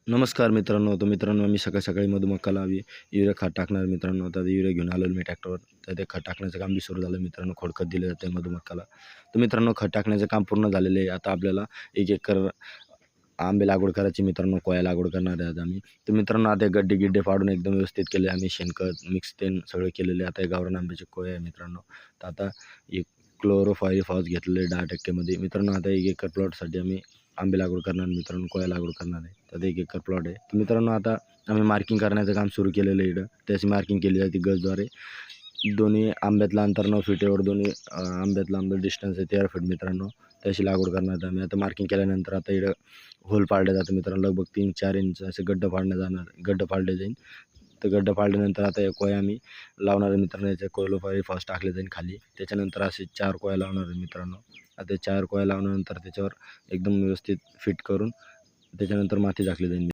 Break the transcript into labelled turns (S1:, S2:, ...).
S1: नमस्कार मित्रांनो. मित्रांनो मी सकाळी मधुमक्काला युरिया खत टाकणार मित्रांनो. तर युरिया घेऊन आलो मी ट्रॅक्टरवर. तर ते खत टाकण्याचं काम बी सुरू झालं मित्रांनो. खोडखत दिलं जातं आहे मधुमक्काला. तर मित्रांनो खत टाकण्याचं काम पूर्ण झालेलं आहे. आता आपल्याला 1 एकर आंबे लागवड करायची मित्रांनो. कोया लागवड करणार आहे आज आम्ही. तर मित्रांनो आता गड्डे पाडून एकदम व्यवस्थित केले आम्ही. शेणखत मिक्स ते सगळे केलेले. आता हे गावरान आंब्याचे कोया आहे मित्रांनो. तर आता एक क्लोरोफायरिफॉस घेतलेले 10% मध्ये मित्रांनो. आता 1 एकर प्लॉटसाठी आम्ही आंबे लागवड करणार मित्रांनो. कोया लागवड करणार आहे. तर 1 एकर प्लॉट आहे. तर मित्रांनो आता आम्ही मार्किंग करण्याचं काम सुरू केलेलं आहे इकडं. त्याची मार्किंग केली जाते गजद्वारे. दोन्ही आंब्यातलं अंतर 9 फीटवर, दोन्ही आंब्यातलं आंबा डिस्टन्स आहे 13 फीट मित्रांनो. त्याची लागवड करणार आम्ही. आता मार्किंग केल्यानंतर आता इकडं होल पाडलं जातं मित्रांनो. लगभग 3-4 इंच असे गड्डं पाडले जाईल. तर गड्डं पाडल्यानंतर आता एक कोया आम्ही लावणार आहे मित्रांनो. याच्या क्लोरोफायरिफॉस टाकले जाईल खाली. त्याच्यानंतर असे 4 कोया लावणार आहे मित्रांनो. आता 4 कोया लावल्यानंतर त्याच्यावर एकदम व्यवस्थित फिट करून त्याच्यानंतर माती टाकली जाईल.